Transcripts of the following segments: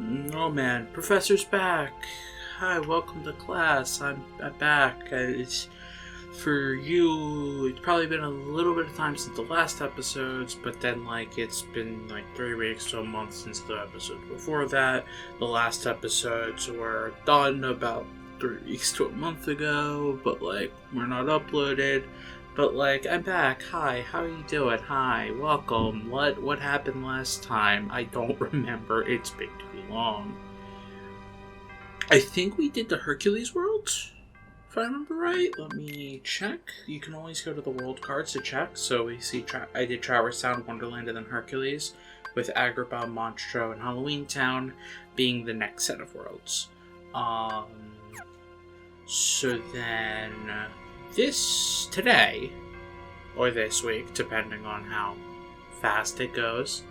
Oh man, Professor's back. Hi, welcome to class. I'm back. It's for you. It's probably been a little bit of time since the last episodes, but then it's been 3 weeks to a month since the episode before that. The last episodes were done about 3 weeks to a month ago, but we're not uploaded. But I'm back. Hi, how are you doing? Hi, welcome. What happened last time? I don't remember. It's been too long. I think we did the Hercules world, if I remember right. Let me check. You can always go to the world cards to check. So we see I did Traverse Town, Wonderland, and then Hercules, with Agrabah, Monstro, and Halloween Town being the next set of worlds. So then today, or this week, depending on how fast it goes,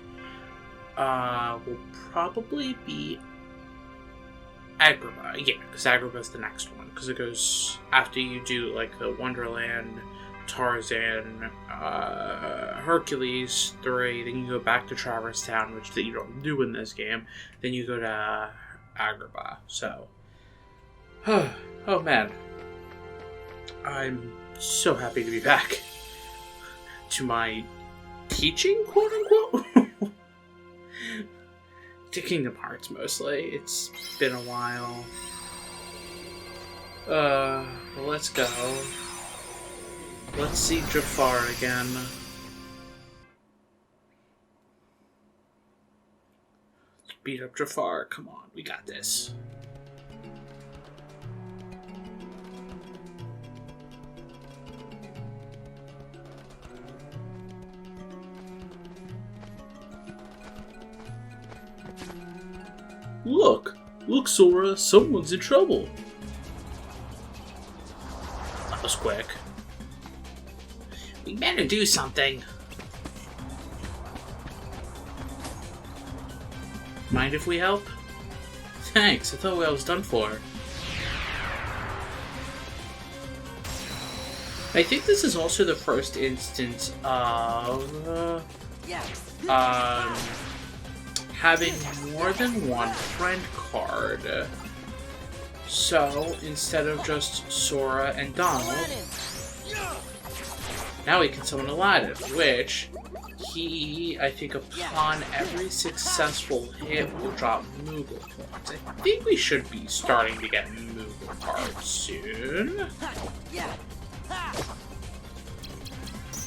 will probably be Agrabah. Yeah, because Agrabah's the next one. Because it goes after you do the Wonderland, Tarzan, Hercules 3, then you go back to Traverse Town, which you don't do in this game. Then you go to Agrabah. So, oh man, I'm so happy to be back to my teaching, quote unquote. To Kingdom Hearts mostly. It's been a while. Well, let's go. Let's see Jafar again. Let's beat up Jafar. Come on, we got this. Look, Sora, someone's in trouble. That was quick. We better do something. Mind if we help? Thanks, I thought I was done for. I think this is also the first instance of having more than one friend card. So, instead of just Sora and Donald, now we can summon Aladdin, which I think upon every successful hit will drop Moogle points. I think we should be starting to get Moogle cards soon.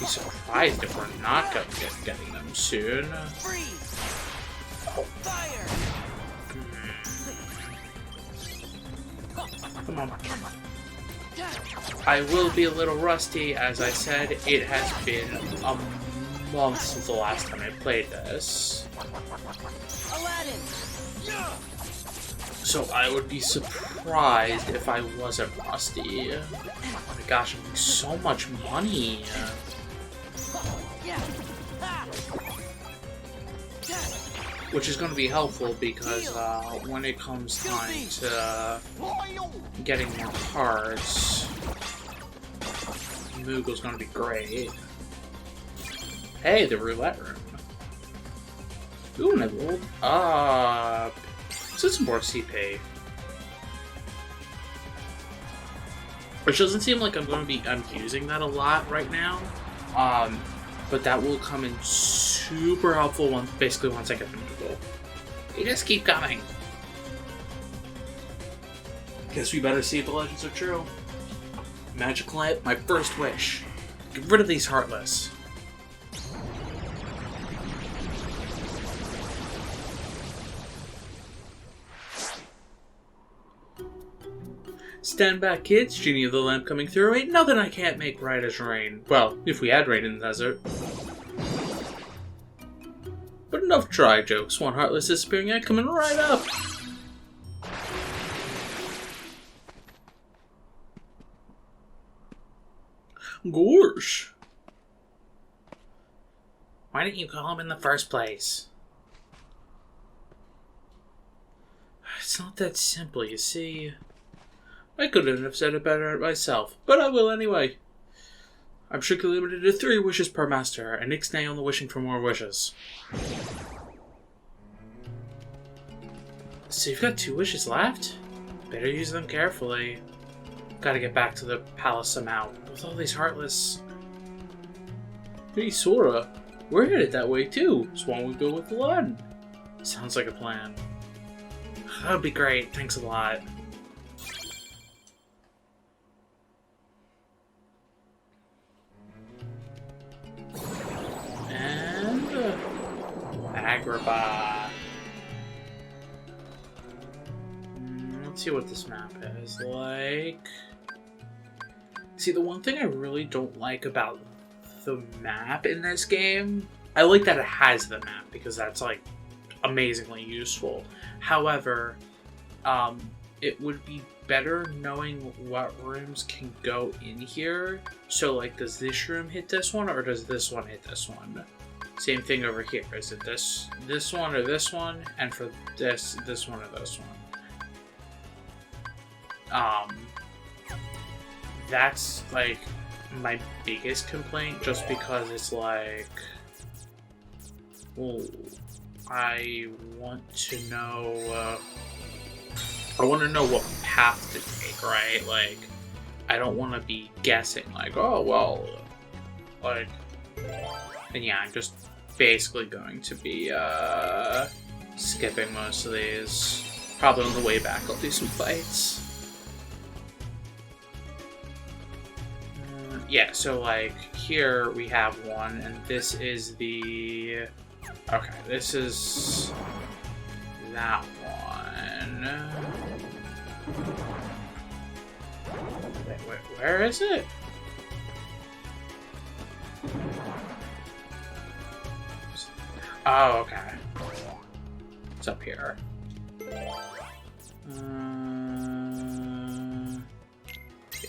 Be surprised if we're not going to get getting them soon. Fire! Come on. I will be a little rusty, as I said. It has been a month since the last time I played this. Aladdin! So I would be surprised if I wasn't rusty. Oh my gosh, I'm making so much money. Which is going to be helpful because when it comes time to getting more cards, Moogle's going to be great. Hey, the roulette room. Ooh, and I rolled up. So it's more CP. Which doesn't seem like I'm using that a lot right now. But that will come in super helpful once I get the Moogle. They just keep coming. Guess we better see if the legends are true. Magic lamp, my first wish. Get rid of these Heartless. Stand back, kids. Genie of the lamp coming through. Ain't nothing I can't make right as rain. Well, if we had rain in the desert. But enough dry jokes. One Heartless disappearing act coming right up. Gorsh. Why didn't you call him in the first place? It's not that simple, you see. I couldn't have said it better myself, but I will anyway. I'm strictly limited to 3 wishes per master, and ixnay on the wishing for more wishes. So you've got 2 wishes left? Better use them carefully. Gotta get back to the palace somehow. With all these heartless... Hey, Sora. We're headed that way too. So why don't we go with Aladdin? Sounds like a plan. That'd be great. Thanks a lot. And... Agrabah. Let's see what this map is like. See, the one thing I really don't like about the map in this game, I like that it has the map because that's like amazingly useful. However, it would be better knowing what rooms can go in here. So like, does this room hit this one or does this one hit this one? Same thing over here. Is it this one or this one? And for this one or this one? That's like my biggest complaint, just because it's like, well, I want to know what path to take, right? Like, I don't want to be guessing, like, oh, well, like, and yeah, I'm just basically going to be, skipping most of these. Probably on the way back, I'll do some fights. Yeah, so like here we have one, and this is the... Okay, this is that one. Wait, where is it? Oh, okay. It's up here. Yeah,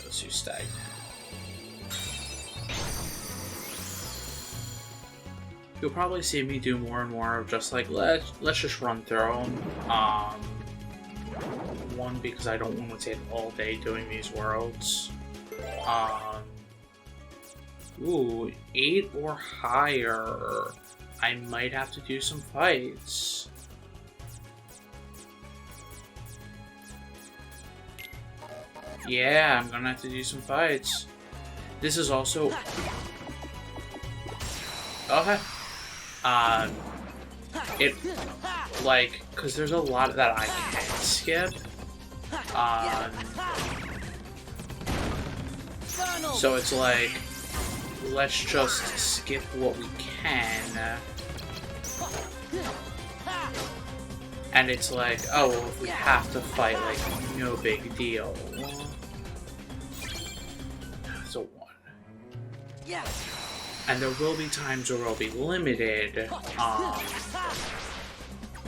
let's do stagnant. You'll probably see me do more and more of just like, let's just run through them. One, because I don't want to take all day doing these worlds. Ooh, 8 or higher. I might have to do some fights. Yeah, I'm gonna have to do some fights. This is also... Okay. It, like, because there's a lot that I can skip. So it's like, let's just skip what we can. And it's like, oh, well, if we have to fight, like, no big deal. That's a 1. Yeah. And there will be times where I'll be limited,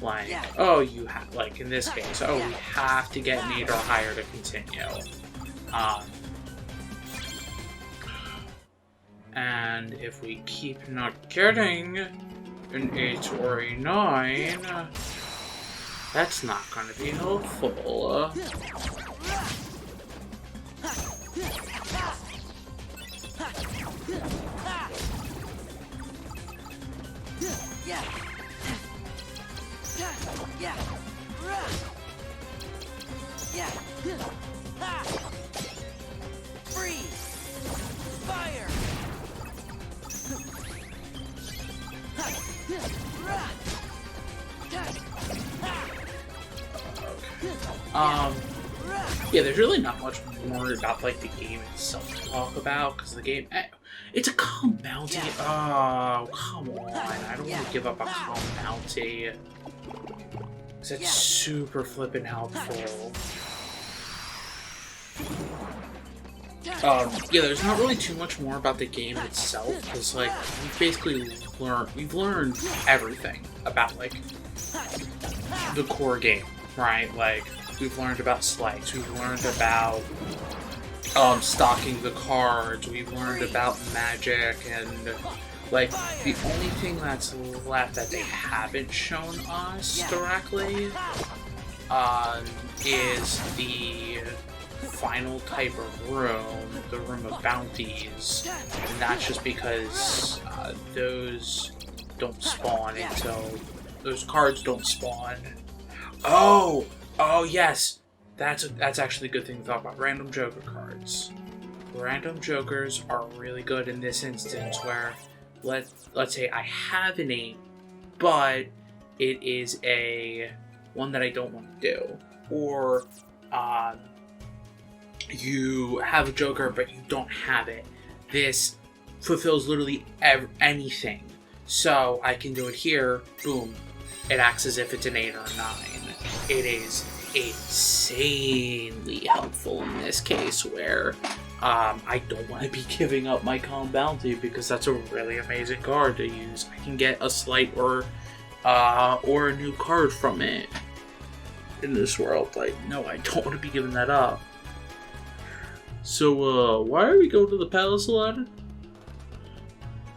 like, oh, you have, like, in this case, oh, we have to get an 8 or higher to continue. And if we keep not getting an 8 or a 9, that's not going to be helpful. Freeze! Fire! Yeah, there's really not much more about, like, the game itself to talk about, because the game, it's a calm bounty. Oh, come on. I don't want to give up a calm bounty. Because it's super flippin' helpful. Yeah, there's not really too much more about the game itself, because, like, we've learned everything about, like, the core game, right? Like, we've learned about slides, we've learned about, stocking the cards, we've learned about magic, and, like, the only thing that's left that they haven't shown us directly, is the final type of room, the room of bounties, and that's just because those don't spawn until those cards don't spawn Oh yes, that's actually a good thing to talk about. Random Joker cards. Random Jokers are really good in this instance, where let's say I have an 8, but it is a one that I don't want to do, or you have a Joker but you don't have it. This fulfills literally anything, so I can do it here. Boom, it acts as if it's an 8 or a 9. It is insanely helpful in this case, where I don't want to be giving up my Calm Bounty, because that's a really amazing card to use. I can get a slight or a new card from it in this world. Like, no, I don't want to be giving that up. So, why are we going to the palace, Aladdin?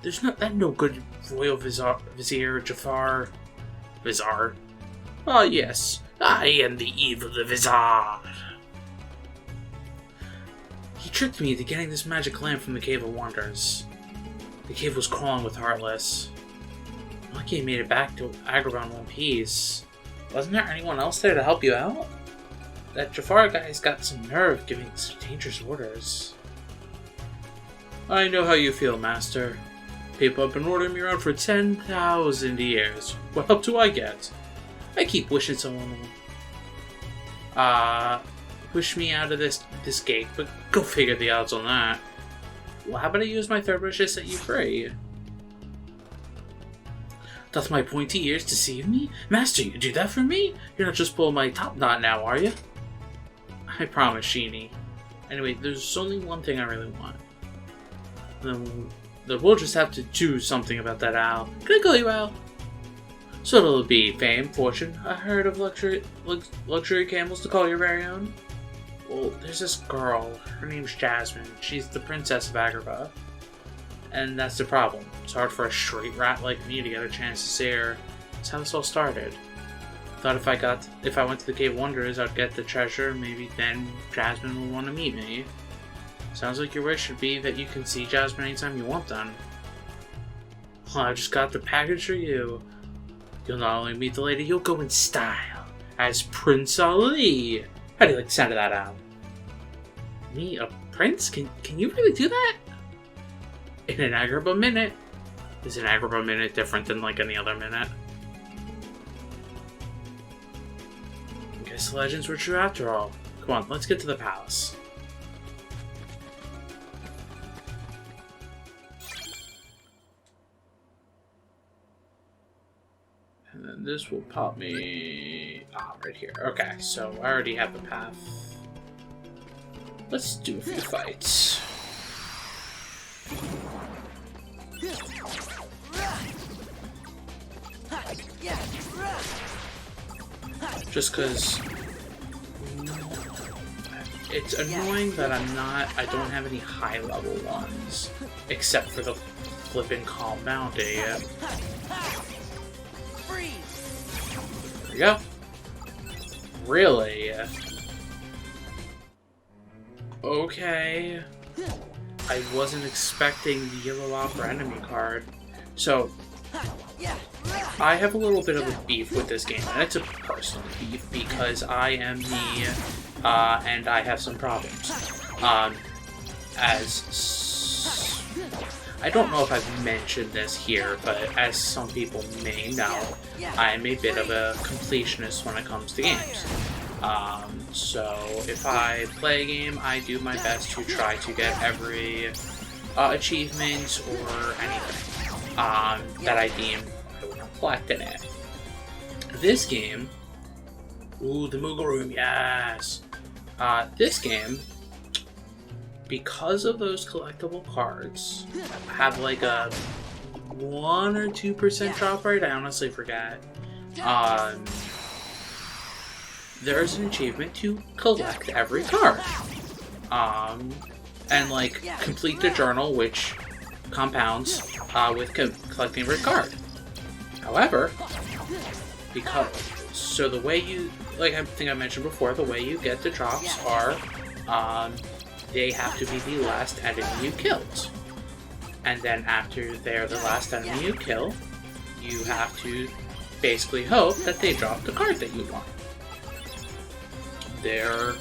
There's no good royal vizier, Jafar. Vizar. Ah, yes, I am the evil Vizar. He tricked me into getting this magic lamp from the Cave of Wonders. The cave was crawling with Heartless. Lucky I made it back to Agrabah in one piece. Wasn't there anyone else there to help you out? That Jafar guy's got some nerve giving such dangerous orders. I know how you feel, Master. People have been ordering me around for 10,000 years. What help do I get? I keep wishing someone will push me out of this gate, but go figure the odds on that. Well, how about I use my third wish to set you free? Doth my pointy ears deceive me? Master, you do that for me? You're not just pulling my top knot now, are you? I promise, Genie. Anyway, there's only one thing I really want. Then we'll just have to do something about that owl. Can I call you Al? So it'll be fame, fortune, a herd of luxury camels to call your very own? Well, there's this girl. Her name's Jasmine. She's the princess of Agrabah. And that's the problem. It's hard for a straight rat like me to get a chance to see her. That's how this all started. Thought if I went to the Cave of Wonders, I'd get the treasure. Maybe then Jasmine will want to meet me. Sounds like your wish should be that you can see Jasmine anytime you want then. Well, I just got the package for you. You'll not only meet the lady, you'll go in style as Prince Ali. How do you like the sound of that, Al? Me, a prince? Can you really do that? In an Agrabah minute. Is an Agrabah minute different than like any other minute? I guess the legends were true after all. Come on, let's get to the palace. And then this will pop me... right here. Okay, so I already have the path. Let's do a few fights. Just because it's annoying that I don't have any high level ones, except for the flipping Calm Bounty. There we go. Really? Okay. I wasn't expecting the Yellow Opera enemy card. So, I have a little bit of a beef with this game, and it's a personal beef because I am me, and I have some problems. I don't know if I've mentioned this here, but as some people may know, I'm a bit of a completionist when it comes to games. So if I play a game, I do my best to try to get every achievement or anything that I deem I would collect in it. This game, ooh, the Moogle Room, yes! This game, because of those collectible cards, have like a 1 or 2% drop rate, I honestly forget. There's an achievement to collect every card. And like complete the journal, which compounds with collecting every card. However, so the way you, like I think I mentioned before, the way you get the drops are, they have to be the last enemy you killed. And then after they're the last enemy you kill, you have to basically hope that they drop the card that you want. There,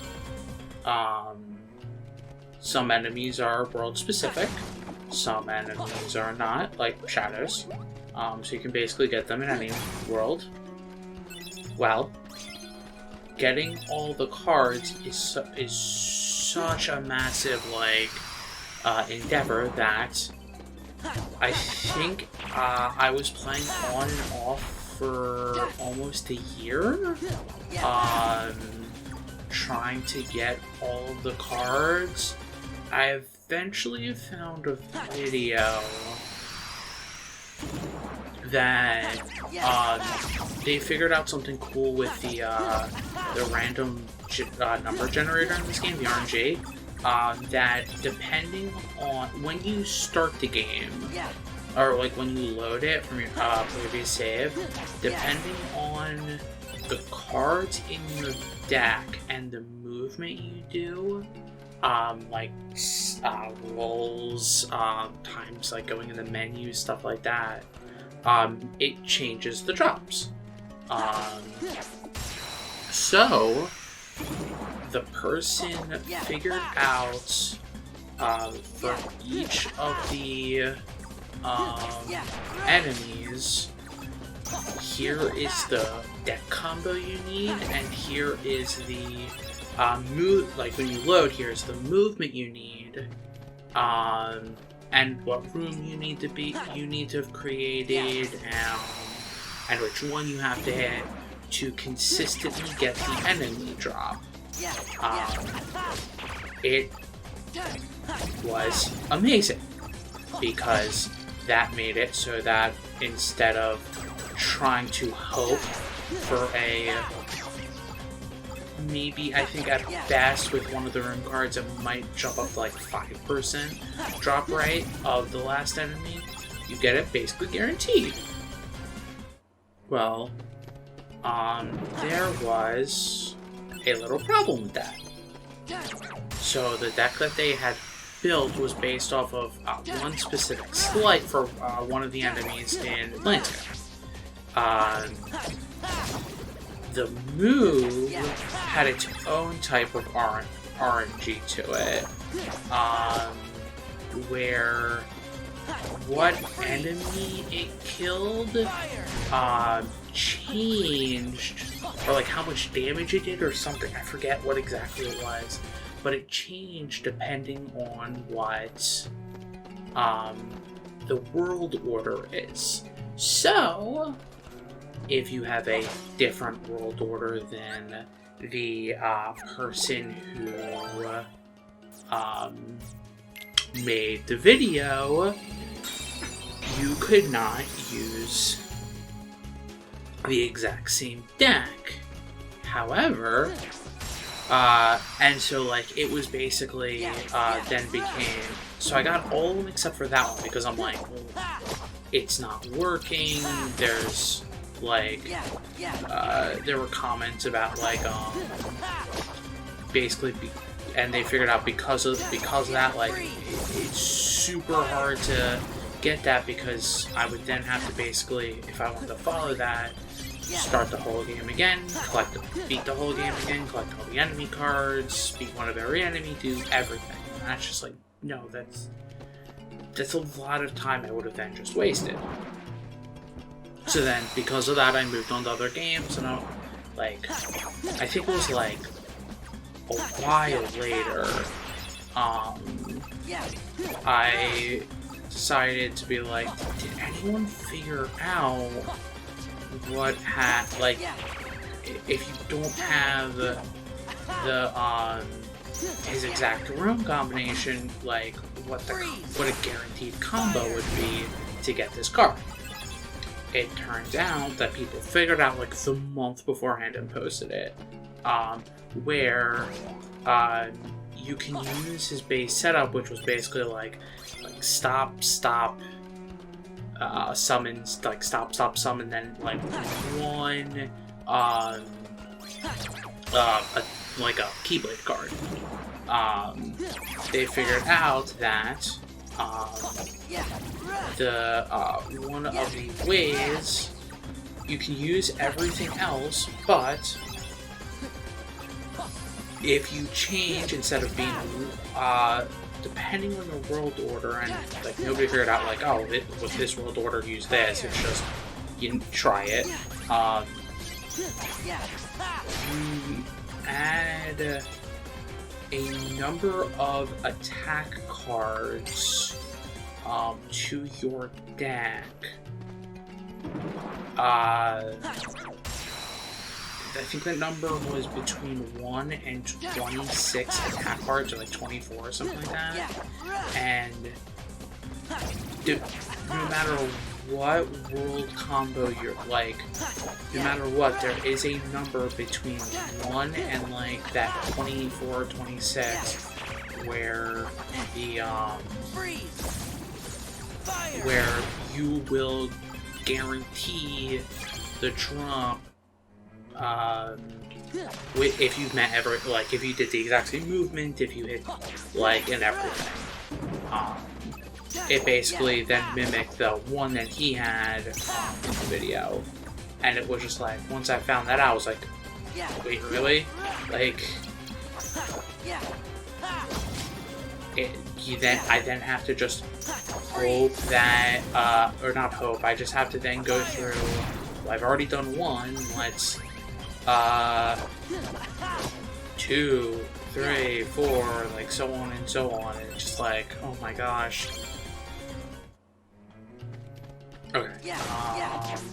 some enemies are world specific, some enemies are not, like shadows. So you can basically get them in any world. Well, getting all the cards is such a massive, like, endeavor that I think I was playing on and off for almost a year, trying to get all of the cards. I eventually found a video that they figured out something cool with the random number generator in this game, the RNG. That depending on when you start the game, or like when you load it from your previous save, depending on the cards in your deck and the movement you do, like rolls, times like going in the menu, stuff like that, it changes the drops. So the person figured out for each of the enemies, here is the deck combo you need, and here is the move. Like when you load, here's the movement you need, and what room you need to have created, and which one you have to hit to consistently get the enemy drop. It was amazing because that made it so that instead of trying to hope for a maybe, I think at best with one of the room cards it might jump up to like 5% drop rate of the last enemy, you get it basically guaranteed. Well, there was a little problem with that. So the deck that they had built was based off of one specific slight for one of the enemies in Atlantic. The move had its own type of RNG to it, where what enemy it killed changed, or like how much damage it did or something. I forget what exactly it was, but it changed depending on what the world order is. So if you have a different world order than the person who made the video, you could not use the exact same deck. However, and so like it was basically then became, so I got all of them except for that one because I'm like, well, it's not working. There's like there were comments about like basically and they figured out because of that, like it's super hard to get that, because I would then have to basically, if I wanted to follow that, start the whole game again, beat the whole game again, collect all the enemy cards, beat one of every enemy, do everything. And that's just like, no, that's a lot of time I would have then just wasted. So then, because of that, I moved on to other games, and I think it was like a while later, I decided to be like, did anyone figure out what if you don't have the his exact room combination, like what a guaranteed combo would be to get this card. It turns out that people figured out like the month beforehand and posted it, where you can use his base setup, which was basically like stop, summons, like stop, summon, then like one like a Keyblade card. They figured out that the one of the ways you can use everything else, but if you change, instead of being, depending on the world order, and like nobody figured out like, oh, with this world order use this, it's just, you try it, you add a number of attack cards to your deck. I think the number was between 1 and 26 attack cards, or like 24 or something like that. And no matter what world combo you're like, no matter what, there is a number between 1 and like that 24 or 26 where the where you will guarantee the drop if you've met like if you did the exact same movement, if you hit like and everything. It basically then mimicked the one that he had in the video, and it was just like, once I found that out, I was like, wait, really? Like, I then have to just hope that, or not hope, I just have to then go through, well, I've already done one, let's, 2, 3, 4, like so on and so on, and it's just like, oh my gosh. Okay,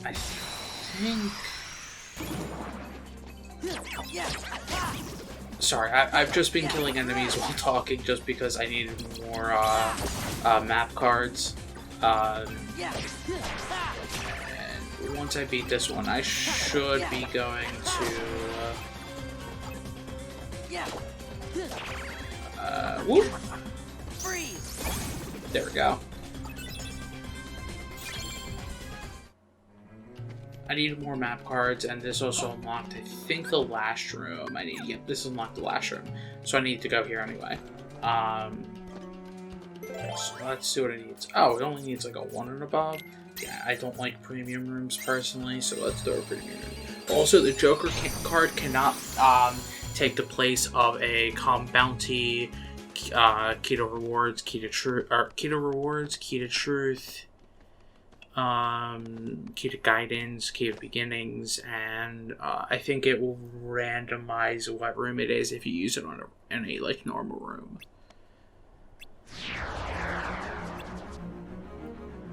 I think... Sorry, I've just been killing enemies while talking just because I needed more map cards. And once I beat this one, I should be going to... whoop! There we go. I needed more map cards, and this also unlocked, I think, the last room. Yep, this unlocked the last room. So I need to go here anyway. So let's see what it needs. Oh, it only needs like a 1 and above. Yeah, I don't like premium rooms personally, so let's do a premium room. Also, the Joker card cannot take the place of a bounty, key to rewards, key to truth, key to truth, key to guidance, key to beginnings, and I think it will randomize what room it is if you use it in a like normal room.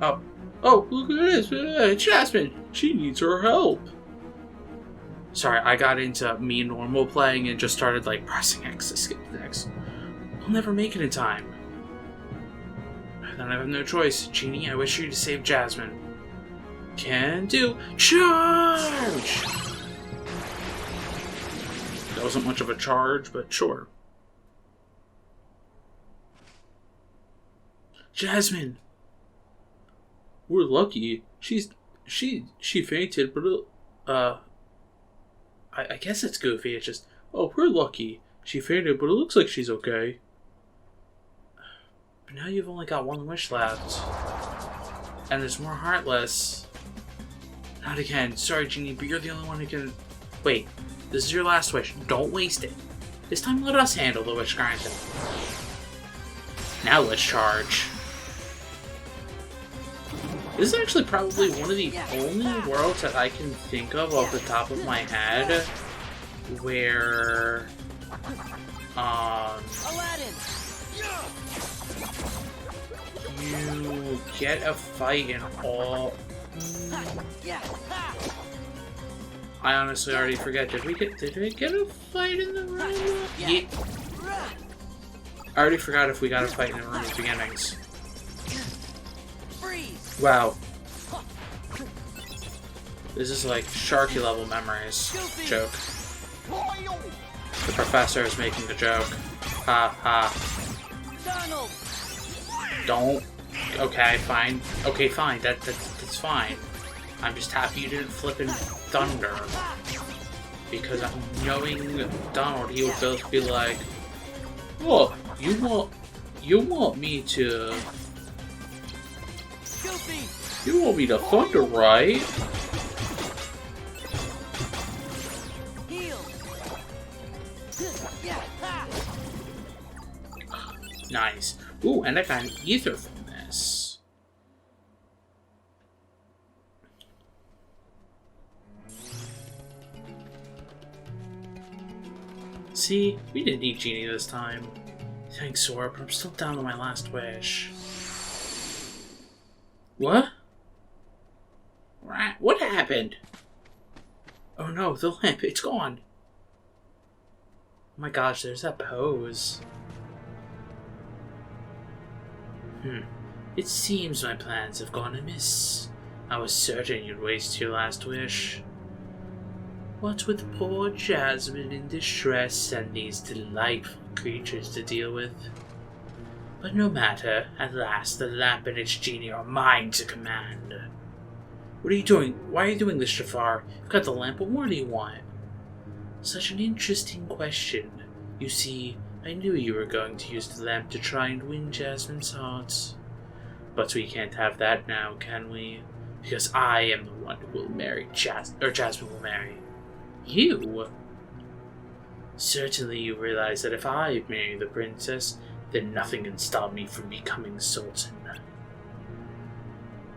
Oh, look at this! Jasmine, she needs her help. Sorry, I got into me normal playing and just started like pressing X to skip next. I'll never make it in time. Then I have no choice. Genie, I wish you to save Jasmine. Can do. Charge! That wasn't much of a charge, but sure. Jasmine! We're lucky. She fainted, but I guess it's goofy. It's just, oh, we're lucky. She fainted, but it looks like she's okay. But now you've only got 1 wish left. And there's more Heartless. Not again. Sorry, Genie, but you're the only one who can... Wait, this is your last wish. Don't waste it. This time let us handle the wish granted. Now let's charge. This is actually probably one of the only worlds that I can think of off the top of my head where... you get a fight in all... I honestly already forget. Did we get a fight in the room? Yeah. I already forgot if we got a fight in the room at beginnings. Wow. This is like Sharky level memories. Joke. The professor is making the joke. Ha ha. Don't. Okay, fine. Okay, fine. That's fine. I'm just happy you didn't flip in Thunder. Because knowing Donald, he would both be like, "Oh, you want me to Thunder, right?" Yeah. Ha. Nice. Ooh, and I got an ether from this. See, we didn't need Genie this time. Thanks, Sora, but I'm still down to my last wish. What? What happened? Oh no, the lamp, it's gone. Oh my gosh, there's that pose. It seems my plans have gone amiss. I was certain you'd waste your last wish. What with poor Jasmine in distress and these delightful creatures to deal with. But no matter, at last the lamp and its genie are mine to command. What are you doing? Why are you doing this, Jafar? You've got the lamp, but what do you want? Such an interesting question. You see, I knew you were going to use the lamp to try and win Jasmine's heart. But we can't have that now, can we? Because I am the one who will marry Jasmine will marry you. Certainly you realize that if I marry the princess, then nothing can stop me from becoming Sultan.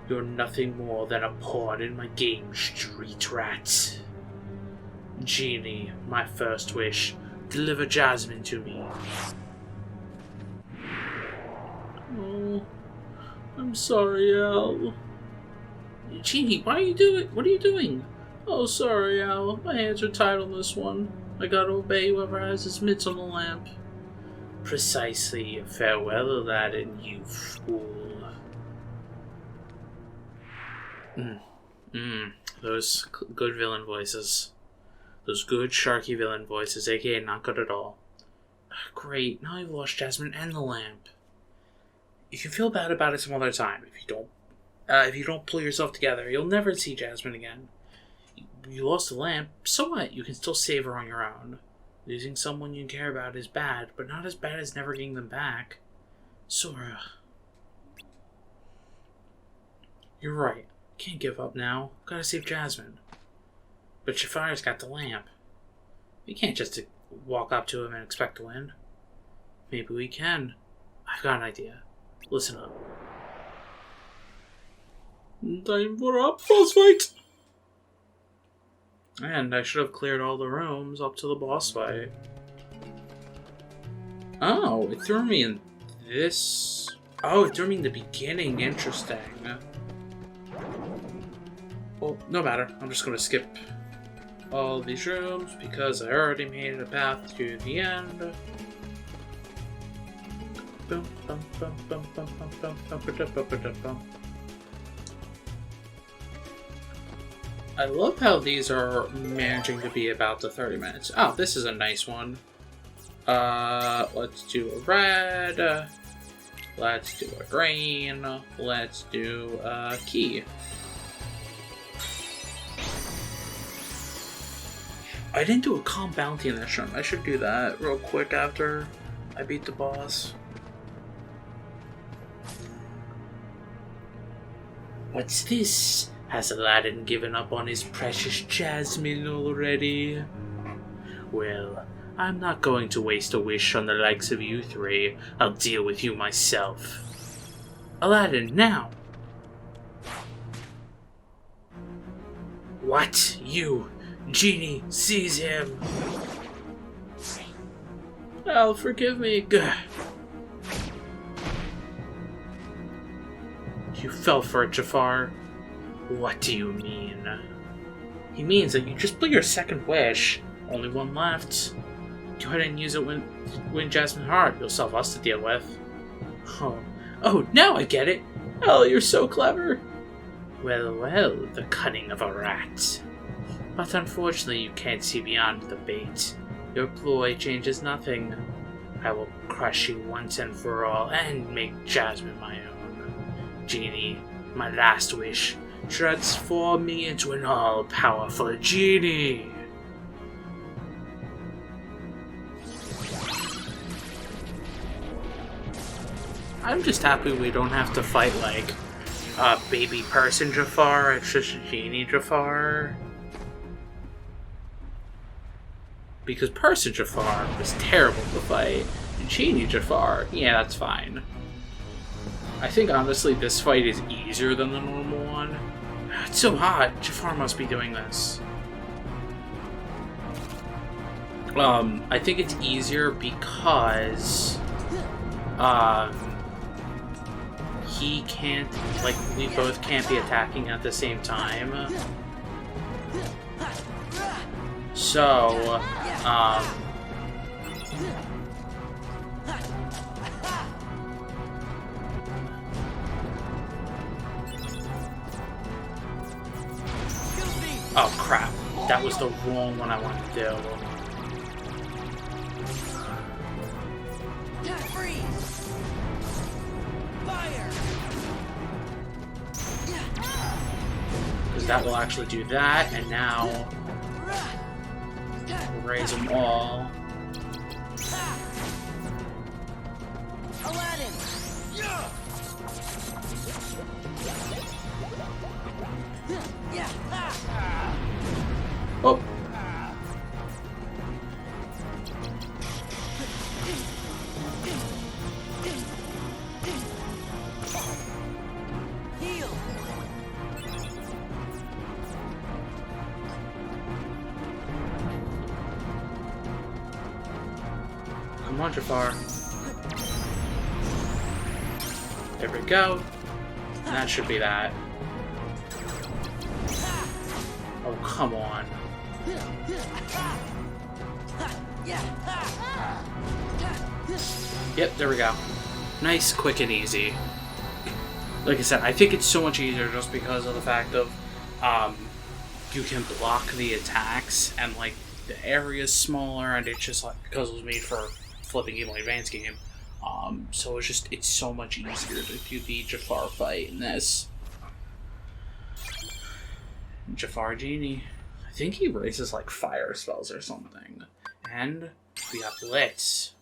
You're nothing more than a pawn in my game, street rat. Genie, my first wish, deliver Jasmine to me. Oh, I'm sorry, Al. Genie, what are you doing? Oh, sorry, Al. My hands are tied on this one. I gotta obey whoever has his mitts on the lamp. Precisely. Farewell, Aladdin, you fool. Those good villain voices. Those good sharky villain voices, aka not good at all. Great, now I've lost Jasmine and the lamp. You can feel bad about it some other time. If you don't pull yourself together, you'll never see Jasmine again. You lost the lamp, so what? You can still save her on your own. Losing someone you care about is bad, but not as bad as never getting them back. Sora. You're right. Can't give up now. Gotta save Jasmine. But Jafar's got the lamp. We can't just walk up to him and expect to win. Maybe we can. I've got an idea. Listen up. Time for a boss fight! And I should have cleared all the rooms up to the boss fight. Oh, it threw me in this... Oh, it threw me in the beginning. Interesting. Well, no matter. I'm just going to skip all of these rooms because I already made a path to the end. Bum, bum, bum, bum, bum, bum, bum, bum, bum, bum, bum. I love how these are managing to be about the 30 minutes. Oh, this is a nice one. Let's do a red. Let's do a green. Let's do a key. I didn't do a calm bounty in this run. I should do that real quick after I beat the boss. What's this? Has Aladdin given up on his precious Jasmine already? Well, I'm not going to waste a wish on the likes of you three. I'll deal with you myself. Aladdin, now! What? You? Genie, seize him! Al, forgive me. Gah. You fell for it, Jafar. What do you mean? He means that you just blew your second wish. Only one left. Go ahead and use it when win Jasmine Heart. You'll still have us to deal with. Oh, now I get it. Oh, you're so clever. Well, the cunning of a rat. But unfortunately, you can't see beyond the bait. Your ploy changes nothing. I will crush you once and for all and make Jasmine my own. Genie, my last wish. Transform me into an all-powerful genie! I'm just happy we don't have to fight like a baby person Jafar, it's just a genie Jafar. because Person Jafar was terrible to fight. Genie Jafar, yeah, that's fine. I think honestly this fight is easier than the normal one. It's so hot. Jafar must be doing this. I think it's easier because he can't, like, we both can't be attacking at the same time. So, oh crap, that was the wrong one I wanted to do. Freeze! Fire! Because that will actually do that, and now raise them all. Aladdin! Oh! Heal! Come on, Jafar. There we go. And that should be that. Oh, come on. Yep, there we go. Nice, quick, and easy. Like I said, I think it's so much easier just because of the fact of you can block the attacks and like the area's smaller, and it's just like because it was made for flipping Game Boy Advance game. So it's so much easier to do the Jafar fight in this. Jafar Genie. I think he raises like fire spells or something. And we got Blitz.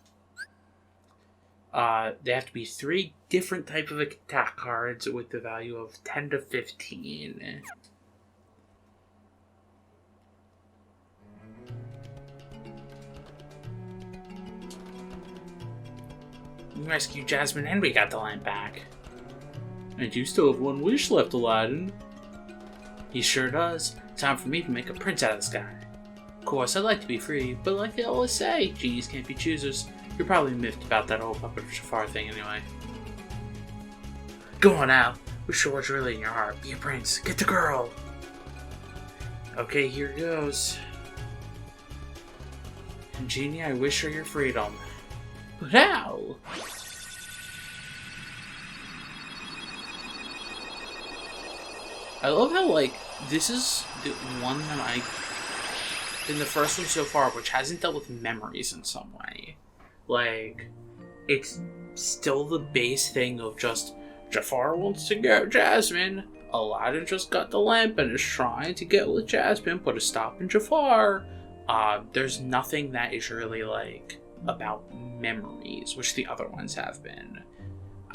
They have to be 3 different types of attack cards with the value of 10 to 15. We rescued Jasmine and we got the lamp back. And you still have 1 wish left, Aladdin. He sure does. Time for me to make a prince out of the sky. Of course, I'd like to be free, but like they always say, genies can't be choosers. You're probably miffed about that whole Puppet Jafar thing anyway. Go on, Al. We're sure what's really in your heart. Be a prince. Get the girl. Okay, here goes. And Genie, I wish her your freedom. But how? I love how, like, this is the one that in the first one so far, which hasn't dealt with memories in some way. Like, it's still the base thing of just, Jafar wants to get Jasmine, Aladdin just got the lamp and is trying to get with Jasmine, put a stop in Jafar. There's nothing that is really, like, about memories, which the other ones have been.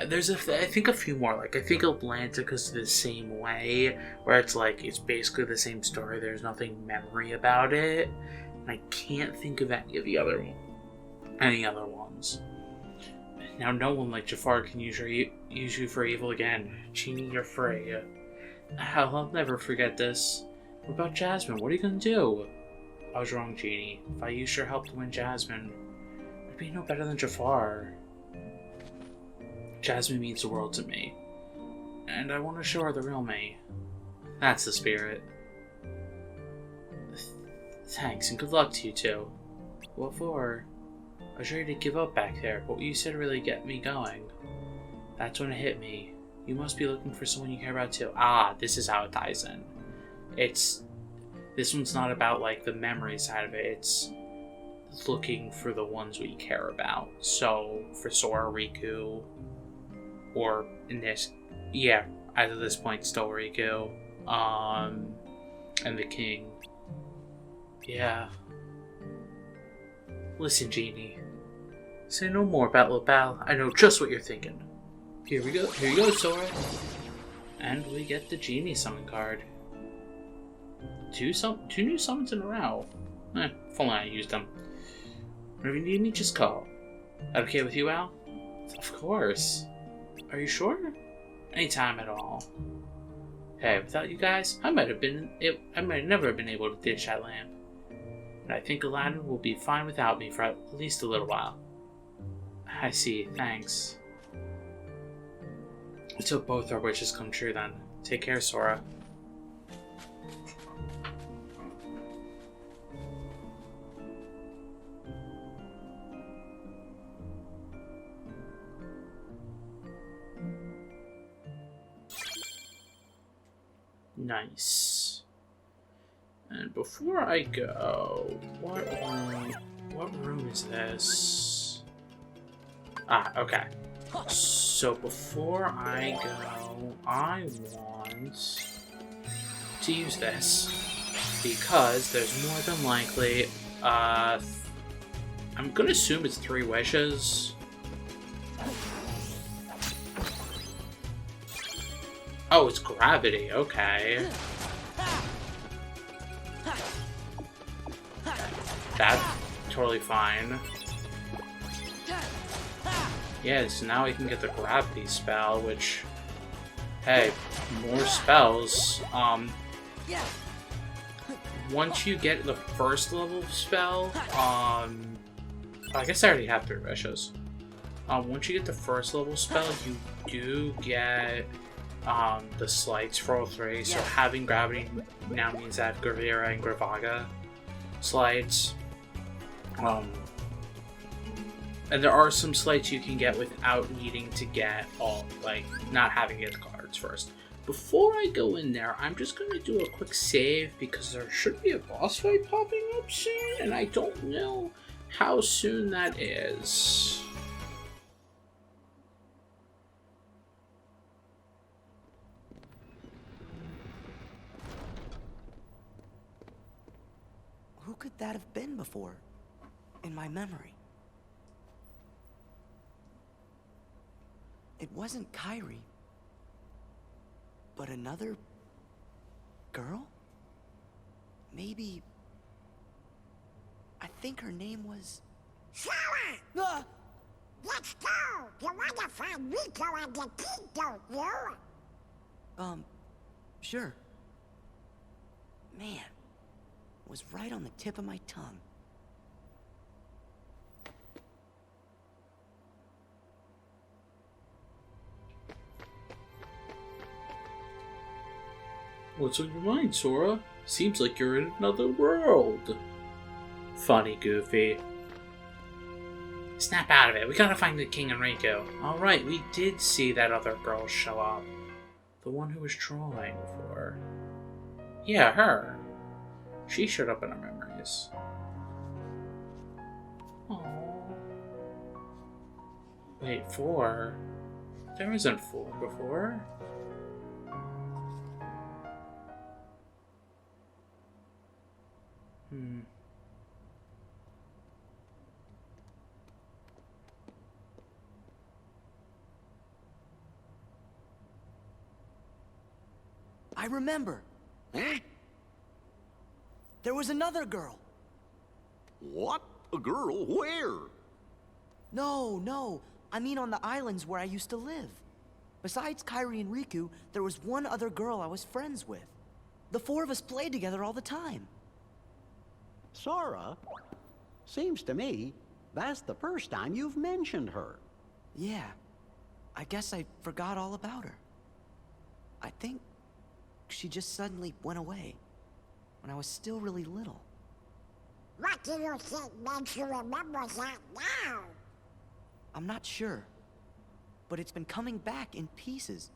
There's I think a few more, like I think Atlantica's the same way, where it's like it's basically the same story, there's nothing memory about it, and I can't think of any other ones. Now no one like Jafar can use you for evil again. Genie, you're free. I'll never forget this. What about Jasmine? What are you gonna do? I was wrong, Genie. If I used your help to win Jasmine, I'd be no better than Jafar. Jasmine means the world to me, and I want to show her the real me. That's the spirit. Thanks, and good luck to you too. What for? I was ready to give up back there, but what you said really got me going. That's when it hit me. You must be looking for someone you care about too. Ah, this is how it ties in. This one's not about like the memory side of it, it's looking for the ones we care about. So, for Sora, Riku, or in this, yeah, at this point, still Riku, and the King. Yeah. Listen, Genie. Say no more about Lopal. I know just what you're thinking. Here we go. Here you go, Sora. And we get the Genie summon card. Two new summons in a row. If only I used them. Whenever you need me, just call. That okay with you, Al? Of course. Are you sure? Anytime at all. Hey, without you guys, I might never have been able to ditch that lamp. And I think Aladdin will be fine without me for at least a little while. I see, thanks. Let's hope both our wishes come true then. Take care, Sora. Nice. And before I go, what room is this? Ah, okay. So before I go, I want to use this because there's more than likely, I'm gonna assume it's 3 wishes. Oh, it's gravity, okay. That's totally fine. Yeah, so now we can get the gravity spell, which, hey, more spells. Once you get the first level spell, I guess I already have 3 wishes. Once you get the first level spell, you do get the slides for all 3. So having gravity now means I have Gravira and Gravaga slides. And there are some slides you can get without needing to get not having to get the cards first. Before I go in there, I'm just going to do a quick save because there should be a boss fight popping up soon, and I don't know how soon that is. Who could that have been before, in my memory? It wasn't Kairi, but another girl? Maybe... I think her name was... Sora! Let's go! You wanna find Rico and the kid, don't you? Sure. Man, it was right on the tip of my tongue. What's on your mind, Sora? Seems like you're in another world. Funny, Goofy. Snap out of it. We gotta find the King and Rico. Alright, we did see that other girl show up. The one who was trolling before. Yeah, her. She showed up in our memories. Aww. Wait, 4? There wasn't 4 before. I remember. Huh? There was another girl. What? A girl? Where? No. I mean on the islands where I used to live. Besides Kairi and Riku, there was one other girl I was friends with. The 4 of us played together all the time. Sora? Seems to me that's the first time you've mentioned her. Yeah. I guess I forgot all about her. I think she just suddenly went away when I was still really little. What do you think makes you remember that now? I'm not sure, but it's been coming back in pieces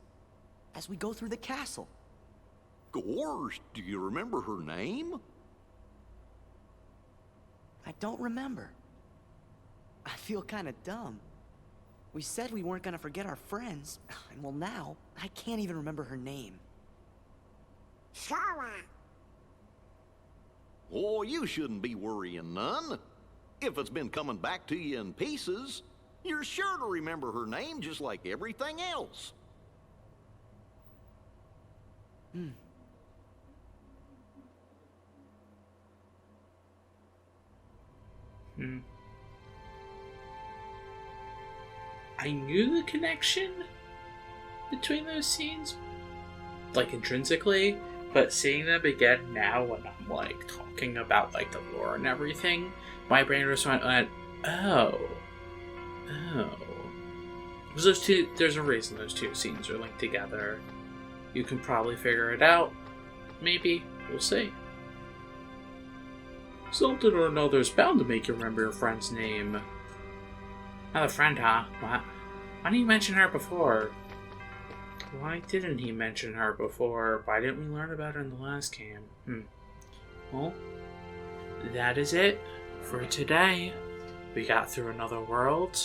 as we go through the castle. Gorsh, do you remember her name? I don't remember. I feel kind of dumb. We said we weren't gonna forget our friends, and well now, I can't even remember her name. Sora! Oh, you shouldn't be worrying none. If it's been coming back to you in pieces, you're sure to remember her name just like everything else. I knew the connection between those scenes, like intrinsically, but seeing them again now when I'm like talking about like the lore and everything, my brain just went, oh. Because those two, there's a reason those two scenes are linked together. You can probably figure it out. Maybe. We'll see. Something or another is bound to make you remember your friend's name. Another friend, huh? What? Why didn't you mention her before? Why didn't he mention her before? Why didn't we learn about her in the last game? Well, that is it for today. We got through another world,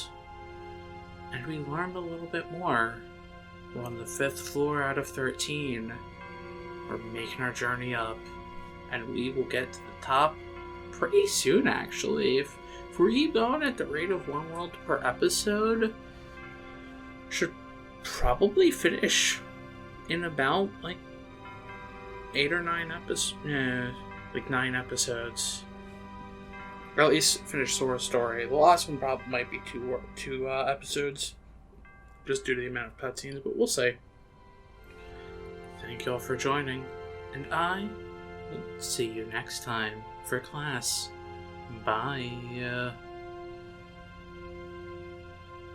and we learned a little bit more. We're on the 5th floor out of 13. We're making our journey up, and we will get to the top pretty soon, actually. If we keep going at the rate of 1 world per episode, should probably finish in about like 8 or 9 episodes. Like 9 episodes. Or at least finish Sora's story. The last one probably might be 2 episodes, just due to the amount of cutscenes, but we'll see. Thank you all for joining, and I will see you next time for class. Bye.